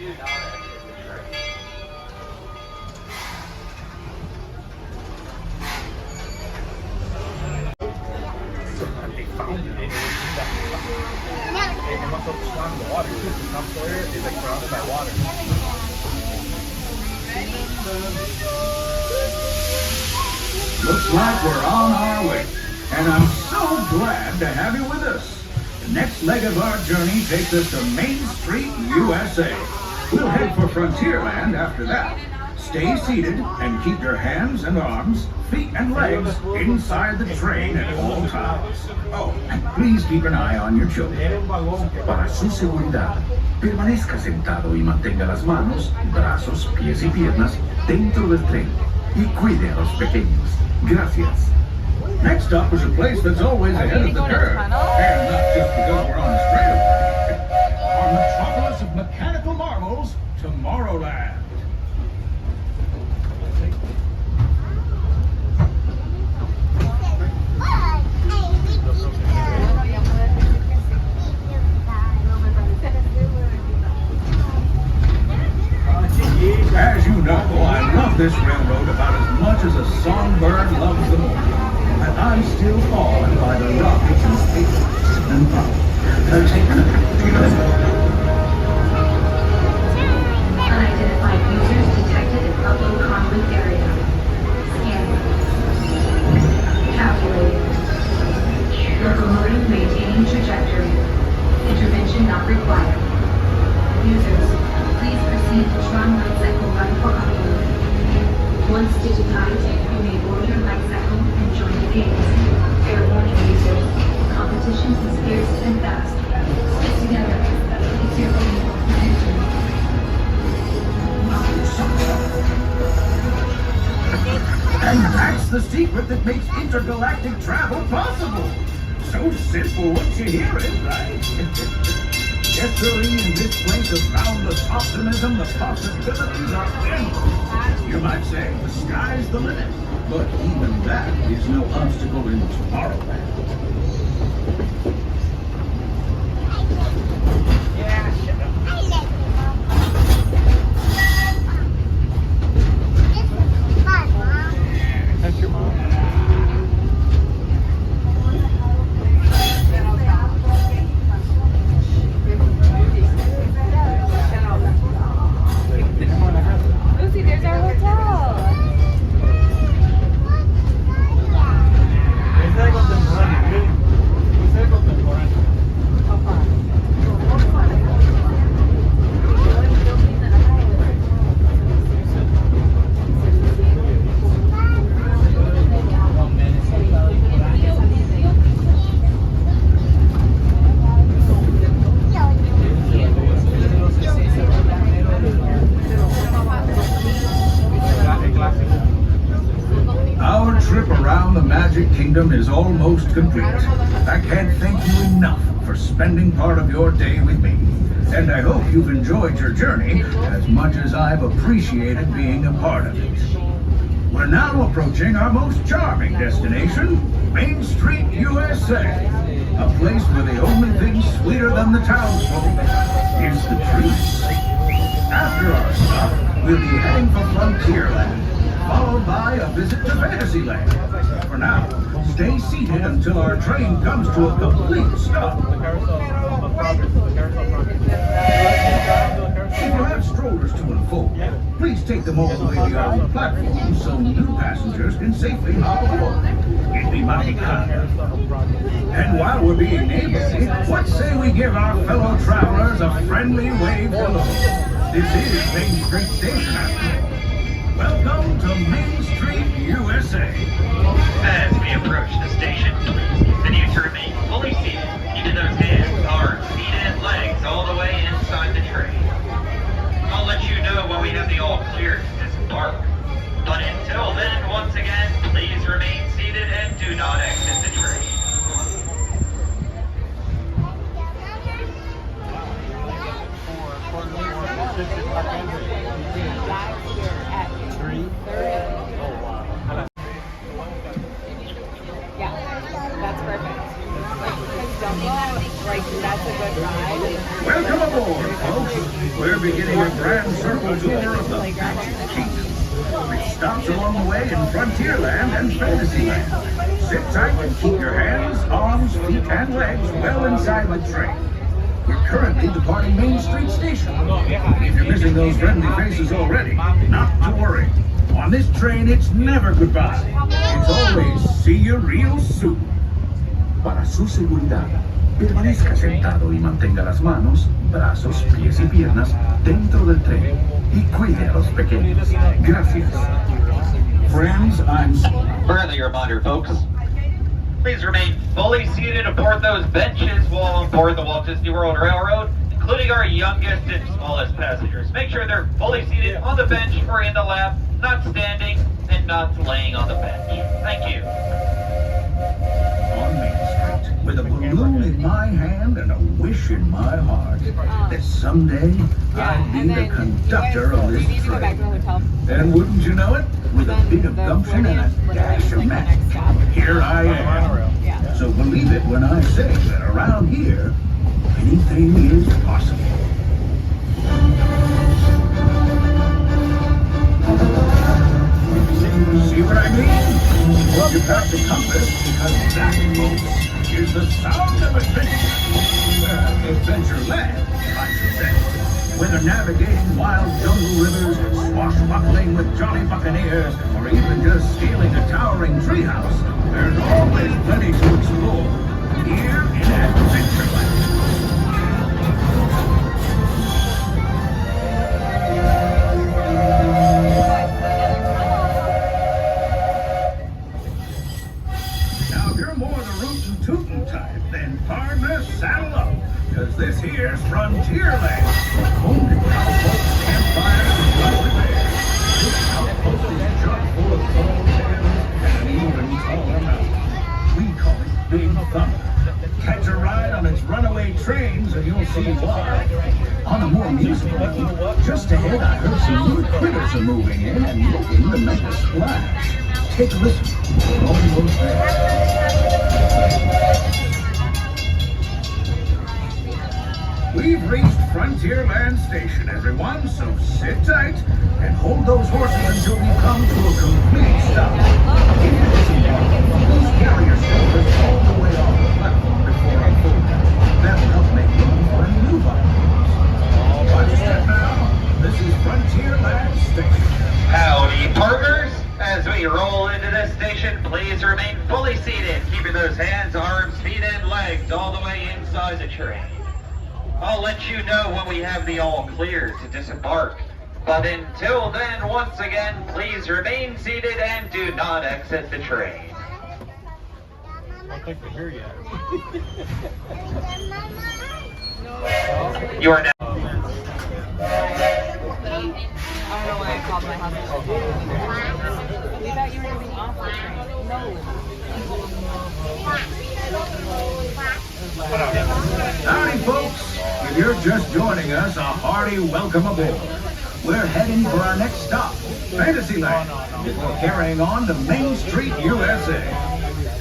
They found it. It must have swam the water too. The topsoil is like surrounded by water. Looks like we're on our way, and I'm so glad to have you with us. The next leg of our journey takes us to Main Street, USA. We'll head for Frontierland after that. Stay seated and keep your hands and arms, feet and legs inside the train at all times. Oh, and please keep an eye on your children. Para su seguridad, permanezca sentado y mantenga las manos, brazos, pies y piernas dentro del tren y cuide a los pequeños. Gracias. Next up is a place that's always ahead of the curve, and not just because we're on the straightaway. Our metropolis of mechanical marvels, Tomorrowland. As you know, I love this railroad about as much as a songbird loves the morning. And I'm still awed by the rockets and spaceships and Unidentified users detected in upload conflict area. Scanning. Calculating. Locomotive maintaining trajectory. Intervention not required. Users, please proceed to Tron Light Cycle Run for upload. Once digitized, you may board your light cycle and join the games. Fair warning, users. Competition is fierce and fast. Stick together. It's your own adventure. And that's the secret that makes intergalactic travel possible. So simple once you hear it, right? Entering in this place of boundless optimism, the possibilities are endless. You might say the sky's the limit, but even that is no obstacle in Tomorrowland. That's your mom. Lucy, there's our hotel. Es algo temporal. Es algo temporal. Our trip around the Magic Kingdom is almost complete. I can't thank you enough for spending part of your day with me. And I hope you've enjoyed your journey as much as I've appreciated being a part of it. We're now approaching our most charming destination, Main Street, USA. A place where the only thing sweeter than the townsfolk is the trees. After our stop, we'll be heading for Frontierland, followed by a visit to Fantasyland. For now, stay seated until our train comes to a complete stop. If you have strollers to unfold, please take them all the way beyond the platform so new passengers can safely hop aboard. It'd be mighty kind. And while we're being neighborly, what say we give our fellow travelers a friendly wave hello? This is Main Street Station after all. Welcome to Main Street, USA. As we approach the station, please continue to remain fully seated, keeping those hands, arms, feet, and legs all the way inside the train. I'll let you know when we have the all clear to disembark. But until then, once again, please remain seated and do not exit the train. Like, that's a good ride. Welcome aboard, folks. We're beginning a grand circle tour of the Magic Kingdom, which stops along the way in Frontierland and Fantasyland. Sit tight and keep your hands, arms, feet, and legs well inside the train. We're currently departing Main Street Station. If you're missing those friendly faces already, not to worry. On this train, it's never goodbye. It's always see you real soon. Para su seguridad, permanezca sentado y mantenga las manos, brazos, pies y piernas dentro del tren y cuide a los pequeños. Gracias. Friends, I'm... Friendly reminder, folks. Please remain fully seated aboard those benches while on board the Walt Disney World Railroad, including our youngest and smallest passengers. Make sure they're fully seated on the bench or in the lap, not standing and not laying on the bench. Thank you. On Main Street, with a balloon in my hand and a wish in my heart that someday I'll be the conductor of this We need to go back to the train. hotel. And wouldn't you know it, with a bit of gumption and a dash of magic, here I am. Yeah. So believe it when I say that around here, anything is possible. See what I mean? You got the compass because that, folks, is the sound of adventure. Adventureland, I should say. Whether navigating wild jungle rivers, swashbuckling with jolly buccaneers, or even just scaling a towering treehouse, there's always plenty to explore here in Adventureland. Now, if you're more the rootin' tootin' type, then partner, saddle up, because this here's Frontierland, home to cowpokes, campfires, and grizzly bears. This outpost is chock full of tall tales and an even taller mountain. We call it Big Thunder. Catch a ride on its runaway trains and you'll see why. On a more musical note, just ahead I heard some new critters are moving in and looking to make a splash. Take a listen. We're almost there. We've reached Frontierland Station, everyone, so sit tight and hold those horses until we come to a complete stop. If you're missing one, please carry your shoulders all the way off the platform before I pull down. That'll help make room for any new volumes. Watch your step now. This is Frontierland Station. Howdy, partners! As we roll into this station, please remain fully seated, keeping those hands, arms, feet, and legs all the way inside the train. I'll let you know when we have the all clear to disembark. But until then, once again, please remain seated and do not exit the train. I don't think they're here yet. You are now. I don't know why I called my husband. We thought you were getting off the train. Howdy, folks. If you're just joining us, a hearty welcome aboard. We're heading for our next stop, Fantasyland, before carrying on to Main Street, USA.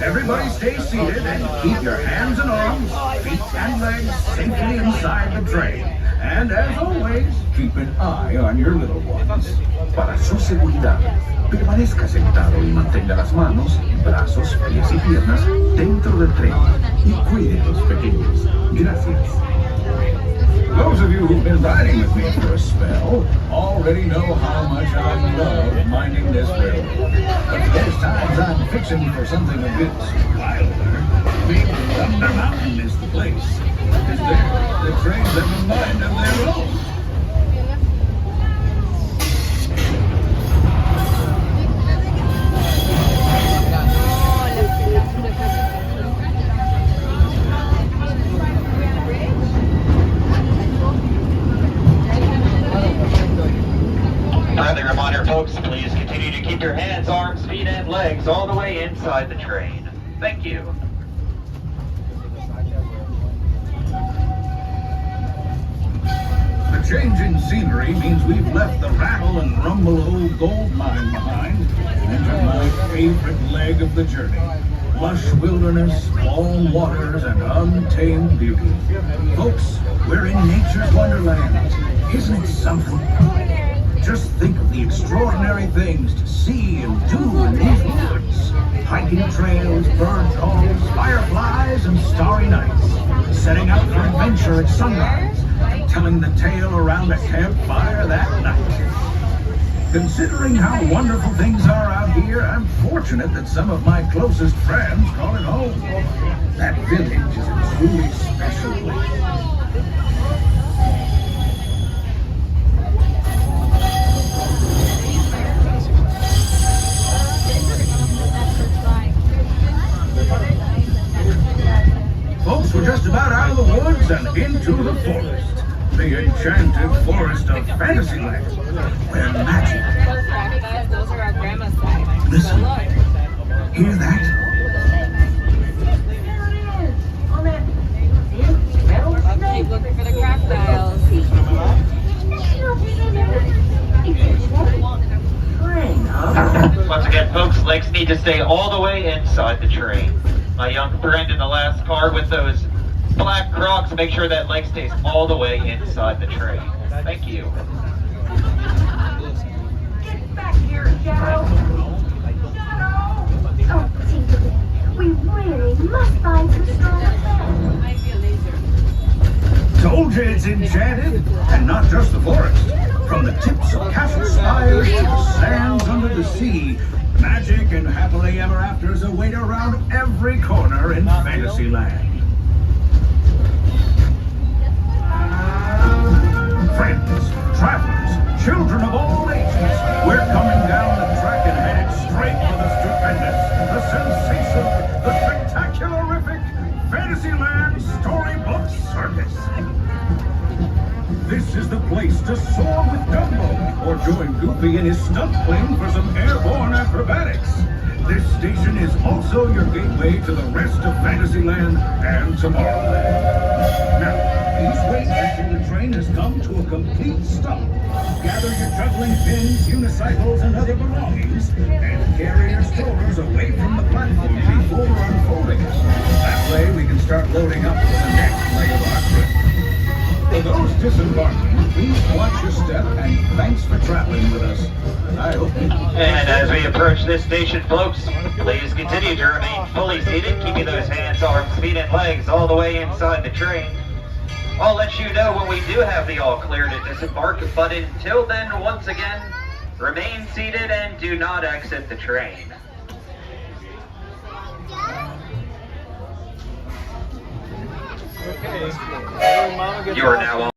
Everybody stay seated and keep your hands and arms, feet and legs safely inside the train. And as always, keep an eye on your little ones. Para su seguridad, permanezca sentado y mantenga las manos, brazos, pies y piernas dentro del tren y cuide a los pequeños. Gracias. Those of you who've been riding with me for a spell already know how much I love minding this railroad. But there's times I'm fixing for something a bit wilder. Big Thunder Mountain is the place. Because there, the trains have a mind of their own. Friendly reminder, folks, please continue to keep your hands, arms, feet, and legs all the way inside the train. Thank you. The change in scenery means we've left the rattle and rumble old gold mine behind and entered my favorite leg of the journey. Lush wilderness, calm waters, and untamed beauty. Folks, we're in nature's wonderland. Isn't it something? Just think of the extraordinary things to see and do in these woods. Hiking trails, bird calls, fireflies, and starry nights. Setting out for adventure at sunrise, and telling the tale around a campfire that night. Considering how wonderful things are out here, I'm fortunate that some of my closest friends call it home. That village is a truly special place. Folks, we're just about out of the woods and into the forest. The enchanted forest of Fantasyland, where magic. Those are our grandma's side. Listen, Look. hear that? I'll keep looking for the crocodiles. Once again, folks, legs need to stay all the way inside the train. My young friend in the last car with those black Crocs, make sure that leg stays all the way inside the train. Thank you. Get back here, Shadow! Shadow! Oh, Tinkerbell, we really must find some strong friends. Might be a laser. Told you it's enchanted, and not just the forest. From the tips of castle spires to the sands under the sea, magic and happily ever afters await around every corner in Fantasyland. Friends, travelers, children of all ages, we're coming down the track and headed straight for the stupendous, the sensational, the spectacularific Fantasyland Storybook Circus. This is the place to soar with Dumbo, or join Goofy in his stunt plane for some airborne acrobatics. This station is also your gateway to the rest of Fantasyland and Tomorrowland. Now, please wait until the train has come to a complete stop. Gather your juggling pins, unicycles, and other belongings, and carry your strollers away from the platform before unfolding. That way we can start loading up for the next leg of our trip. For those disembarking, please watch your step, and thanks for traveling with us. I hope you... And as we approach this station, folks, please continue to remain fully seated, keeping those hands, arms, feet, and legs all the way inside the train. I'll let you know when we do have the all clear to disembark, but until then, once again, remain seated and do not exit the train. Okay. Mama gets You are now on